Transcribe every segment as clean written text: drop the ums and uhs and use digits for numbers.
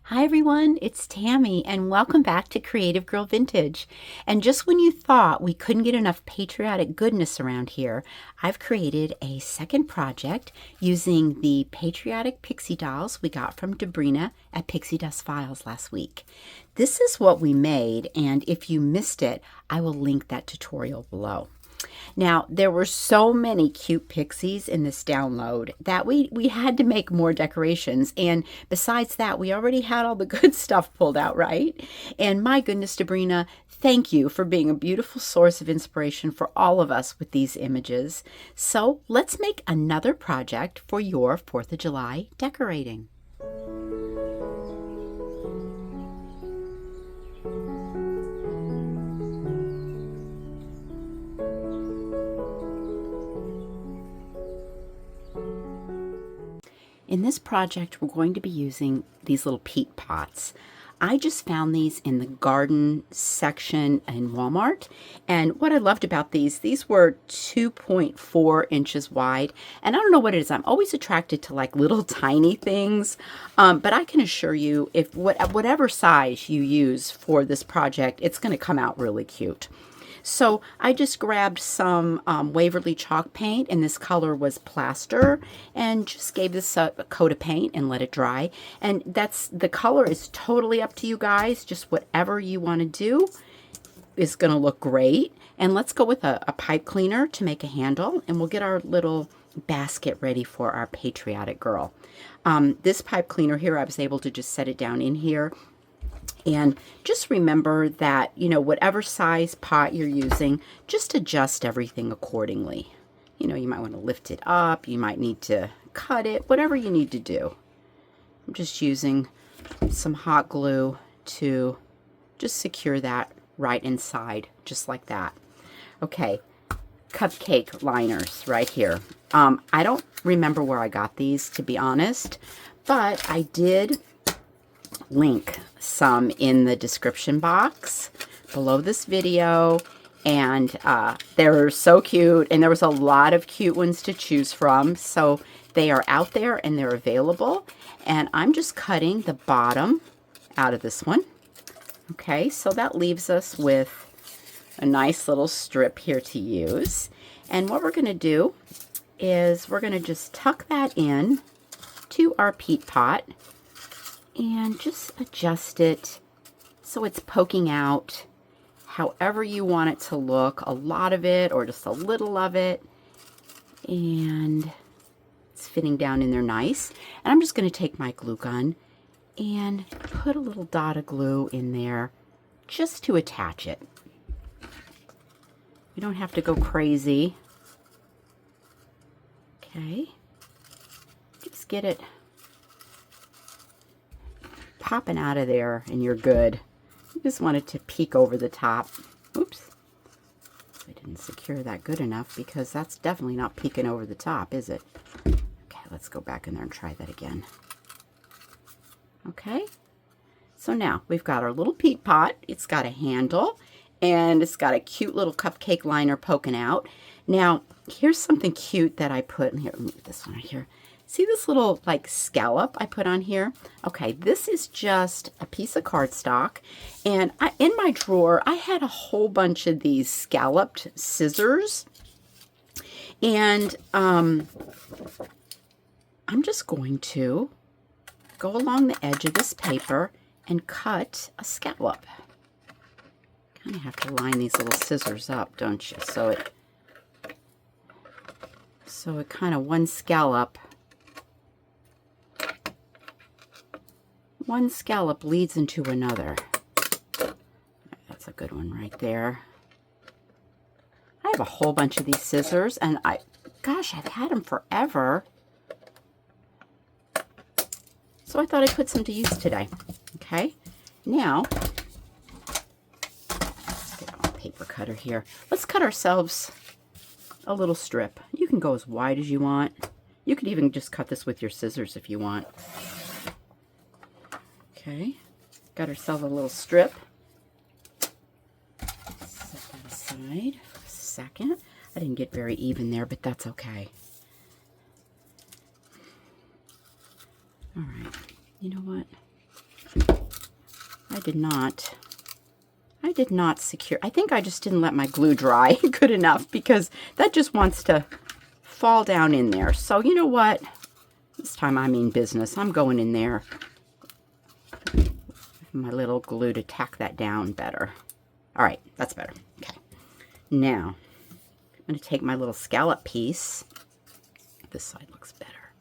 Hi everyone, it's Tami and welcome back to Creative Girl Vintage. And just when you thought we couldn't get enough patriotic goodness around here, I've created a second project using the patriotic pixie dolls we got from Debrina at Pixiedustfiles last week. This is what we made, and if you missed it, I will link that tutorial below. Now, there were so many cute pixies in this download that we had to make more decorations. And besides that, we already had all the good stuff pulled out, right? And my goodness, Debrina, thank you for being a beautiful source of inspiration for all of us with these images. So let's make another project for your 4th of July decorating. In this project, we're going to be using these little peat pots. I just found these in the garden section in Walmart. And what I loved about these were 2.4 inches wide. And I don't know what it is. I'm always attracted to like little tiny things. But I can assure you, if whatever size you use for this project, it's going to come out really cute. So I just grabbed some Waverly chalk paint, and this color was Plaster, and just gave this a coat of paint and let it dry. And the color is totally up to you guys. Just whatever you want to do is going to look great. And let's go with a pipe cleaner to make a handle, and we'll get our little basket ready for our patriotic girl. This pipe cleaner here, I was able to just set it down in here. And just remember that, you know, whatever size pot you're using, just adjust everything accordingly. You know, you might want to lift it up, you might need to cut it, whatever you need to do. I'm just using some hot glue to just secure that right inside, just like that. Okay, cupcake liners right here. I don't remember where I got these, to be honest, but I did link some in the description box below this video, and they're so cute, and there was a lot of cute ones to choose from, so they are out there and they're available. And I'm just cutting the bottom out of this one. Okay, so that leaves us with a nice little strip here to use. And what we're going to do is we're going to just tuck that in to our peat pot and just adjust it so it's poking out however you want it to look, a lot of it or just a little of it, and it's fitting down in there nice. And I'm just going to take my glue gun and put a little dot of glue in there just to attach it. You don't have to go crazy. Okay, just get it popping out of there and you're good. You just want it to peek over the top. Oops, I didn't secure that good enough, because that's definitely not peeking over the top, is it? Okay, let's go back in there and try that again. Okay, so now we've got our little peat pot. It's got a handle and it's got a cute little cupcake liner poking out. Now here's something cute that I put in here. Let me get this one right here. See this little like scallop I put on here? Okay, this is just a piece of cardstock, and in my drawer I had a whole bunch of these scalloped scissors, and I'm just going to go along the edge of this paper and cut a scallop. Kind of have to line these little scissors up, don't you? So it kind of one scallop leads into another. That's a good one right there. I have a whole bunch of these scissors, and gosh, I've had them forever. So I thought I'd put some to use today. Okay, now, let's get our paper cutter here. Let's cut ourselves a little strip. You can go as wide as you want. You could even just cut this with your scissors if you want. Okay, got ourselves a little strip. Set that aside for a second. I didn't get very even there, but that's okay. All right, you know what? I did not secure. I think I just didn't let my glue dry good enough, because that just wants to fall down in there. So you know what? This time I mean business. I'm going in there with my little glue to tack that down better. All right, that's better. Okay. Now, I'm going to take my little scallop piece. This side looks better.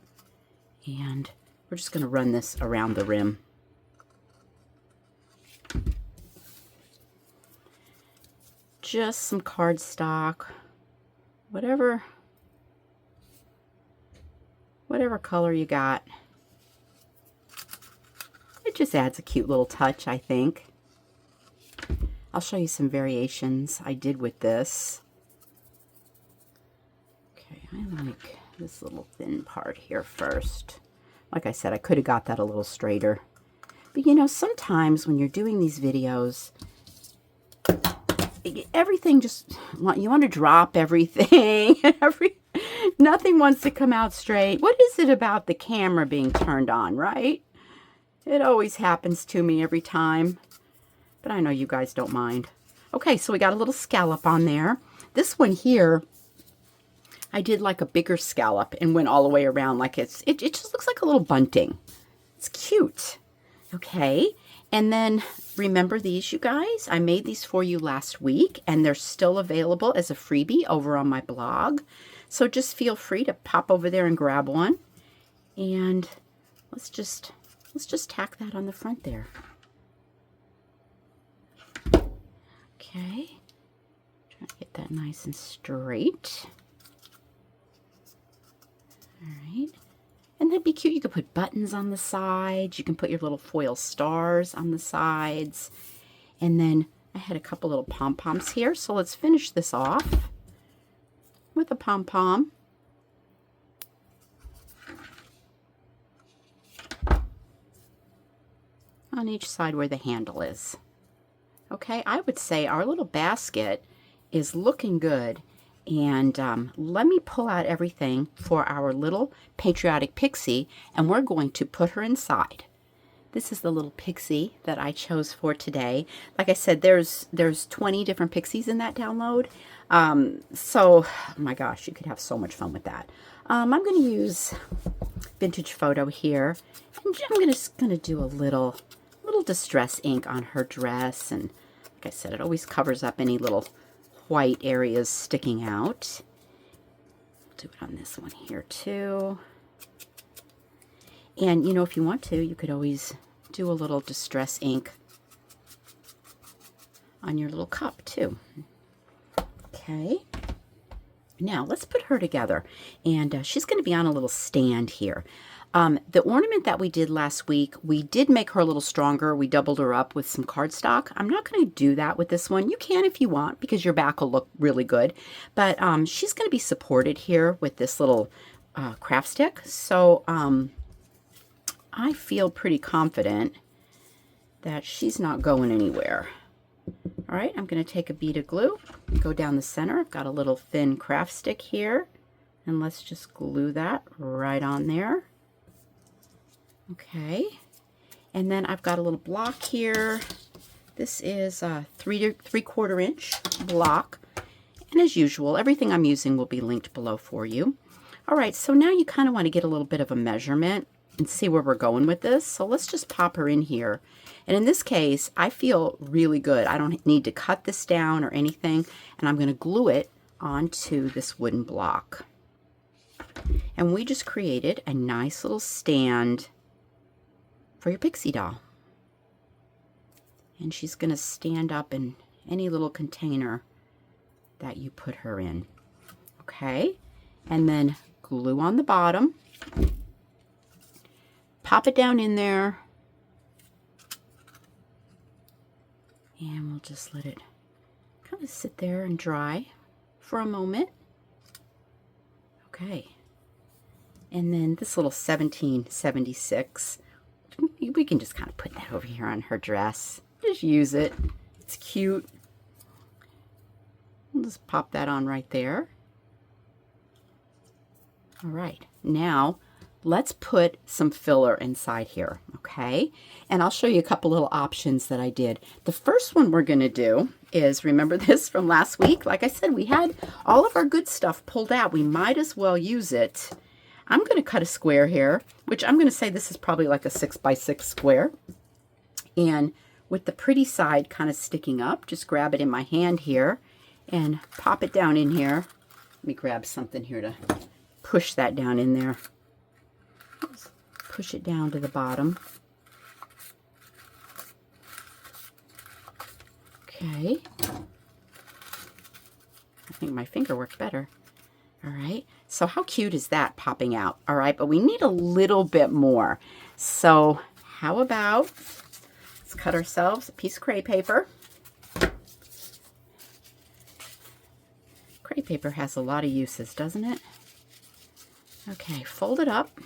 And we're just going to run this around the rim. Just some cardstock, whatever color you got. It just adds a cute little touch, I think. I'll show you some variations I did with this. Okay, I like this little thin part here first. Like I said, I could have got that a little straighter. But you know, sometimes when you're doing these videos, everything just, you want to drop everything. Nothing wants to come out straight. What is it about the camera being turned on, right? It always happens to me every time. But I know you guys don't mind. Okay, so we got a little scallop on there. This one here, I did like a bigger scallop and went all the way around like it just looks like a little bunting. It's cute. Okay, and then remember these, you guys? I made these for you last week, and they're still available as a freebie over on my blog. So just feel free to pop over there and grab one. And let's just tack that on the front there. Okay, try to get that nice and straight. All right. And that'd be cute. You could put buttons on the sides. You can put your little foil stars on the sides. And then I had a couple little pom-poms here. So let's finish this off with a pom-pom. On each side where the handle is. Okay, I would say our little basket is looking good. And let me pull out everything for our little patriotic pixie, and we're going to put her inside. This is the little pixie that I chose for today. Like I said, there's 20 different pixies in that download. So, oh my gosh, you could have so much fun with that. I'm going to use Vintage Photo here, and I'm just going to do a little distress ink on her dress. And like I said, it always covers up any little white areas sticking out. Do it on this one here too. And you know, if you want to, you could always do a little distress ink on your little cup too. Okay, now let's put her together, and she's going to be on a little stand here. The ornament that we did last week, we did make her a little stronger. We doubled her up with some cardstock. I'm not going to do that with this one. You can if you want, because your back will look really good. But she's going to be supported here with this little craft stick. So I feel pretty confident that she's not going anywhere. All right, I'm going to take a bead of glue, go down the center. I've got a little thin craft stick here, and let's just glue that right on there. Okay, and then I've got a little block here. This is a 3/4 inch block, and as usual, everything I'm using will be linked below for you. All right, so now you kind of want to get a little bit of a measurement and see where we're going with this. So let's just pop her in here. And in this case, I feel really good. I don't need to cut this down or anything, and I'm going to glue it onto this wooden block. And we just created a nice little stand for your pixie doll. And she's going to stand up in any little container that you put her in. Okay, and then glue on the bottom. Pop it down in there. And we'll just let it kind of sit there and dry for a moment. Okay. And then this little 1776, we can just kind of put that over here on her dress. Just use it. It's cute. We'll just pop that on right there. All right. Now, let's put some filler inside here, okay? And I'll show you a couple little options that I did. The first one we're going to do is, remember this from last week? Like I said, we had all of our good stuff pulled out. We might as well use it. I'm going to cut a square here, which I'm going to say this is probably like a 6x6 square. And with the pretty side kind of sticking up, just grab it in my hand here and pop it down in here. Let me grab something here to push that down in there. Just push it down to the bottom. Okay. I think my finger worked better. All right. So how cute is that popping out? All right, but we need a little bit more. So how about, let's cut ourselves a piece of crepe paper. Crepe paper has a lot of uses, doesn't it? Okay, fold it up.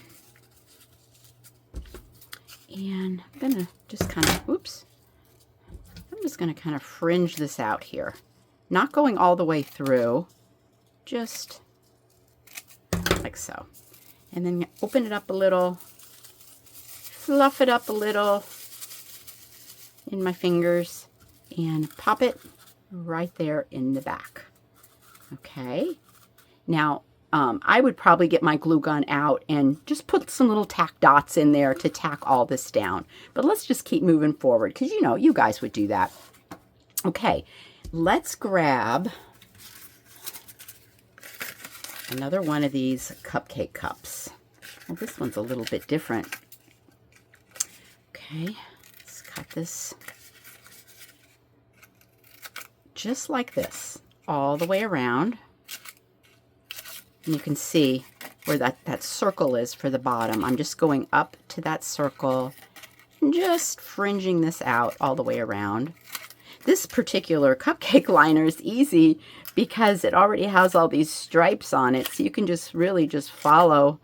And I'm going to just kind of, oops. I'm just going to kind of fringe this out here. Not going all the way through, just like so. And then open it up a little, fluff it up a little in my fingers, and pop it right there in the back. Okay. Now, I would probably get my glue gun out and just put some little tack dots in there to tack all this down. But let's just keep moving forward because, you know, you guys would do that. Okay, let's grab another one of these cupcake cups. Well, this one's a little bit different. Okay, let's cut this just like this, all the way around. And you can see where that circle is for the bottom. I'm just going up to that circle and just fringing this out all the way around. This particular cupcake liner is easy because it already has all these stripes on it. So you can just really just follow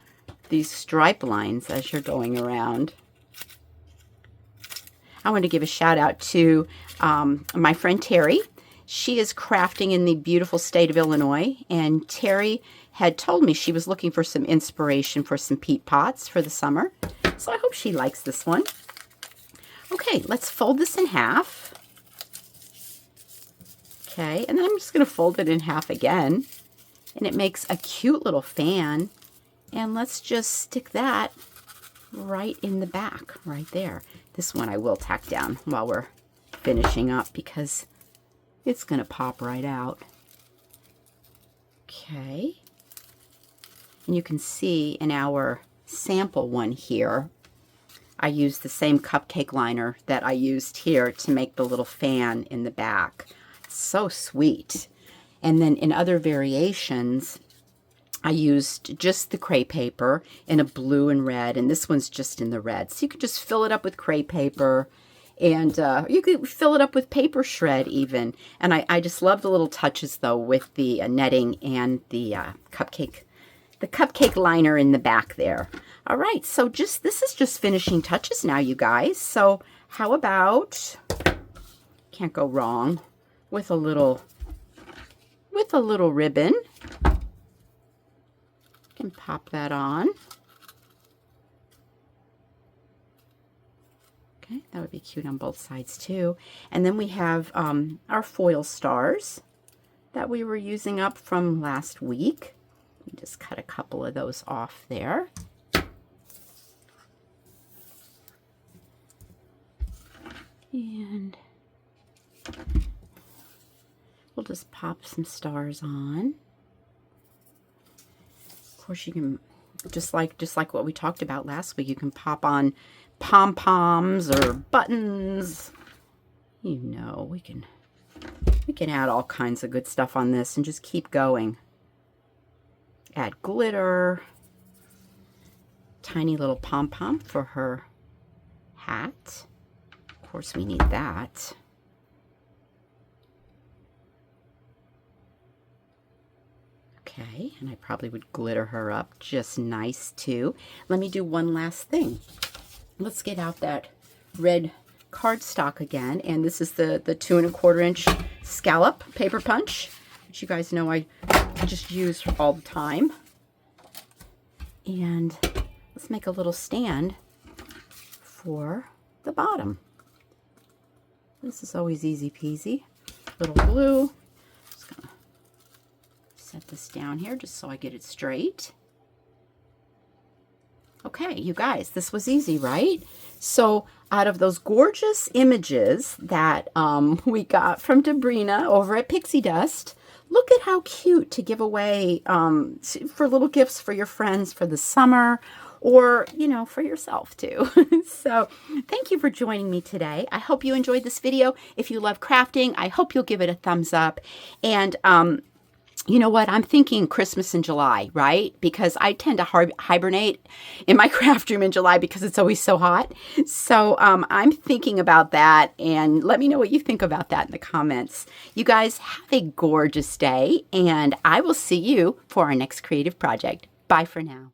these stripe lines as you're going around. I want to give a shout out to my friend Terry. She is crafting in the beautiful state of Illinois, and Terry had told me she was looking for some inspiration for some peat pots for the summer. So I hope she likes this one. Okay, let's fold this in half. Okay, and then I'm just going to fold it in half again, and it makes a cute little fan. And let's just stick that right in the back, right there. This one I will tack down while we're finishing up because it's going to pop right out. Okay. And you can see in our sample one here, I used the same cupcake liner that I used here to make the little fan in the back. So sweet. And then in other variations, I used just the crepe paper in a blue and red, and this one's just in the red. So you could just fill it up with crepe paper, and you could fill it up with paper shred even. And I just love the little touches though with the netting and the cupcake liner in the back there. All right, so this is just finishing touches now, you guys. So how about, can't go wrong with a little ribbon. Can pop that on. Okay, that would be cute on both sides too. And then we have our foil stars that we were using up from last week. Just cut a couple of those off there. And we'll just pop some stars on. Of course, you can, just like what we talked about last week, you can pop on pom-poms or buttons. You know, we can add all kinds of good stuff on this and just keep going. Add glitter, tiny little pom-pom for her hat. Of course, we need that. Okay, and I probably would glitter her up just nice too. Let me do one last thing. Let's get out that red cardstock again, and this is the 2 1/4 inch scallop paper punch, which you guys know I just use all the time. And let's make a little stand for the bottom. This is always easy peasy. Little glue. Just gonna set this down here just so I get it straight. Okay, you guys, this was easy, right? So out of those gorgeous images that we got from Debrina over at Pixie Dust, look at how cute to give away for little gifts for your friends for the summer, or, you know, for yourself too. So thank you for joining me today. I hope you enjoyed this video. If you love crafting, I hope you'll give it a thumbs up. And you know what? I'm thinking Christmas in July, right? Because I tend to hibernate in my craft room in July because it's always so hot. So I'm thinking about that, and let me know what you think about that in the comments. You guys have a gorgeous day, and I will see you for our next creative project. Bye for now.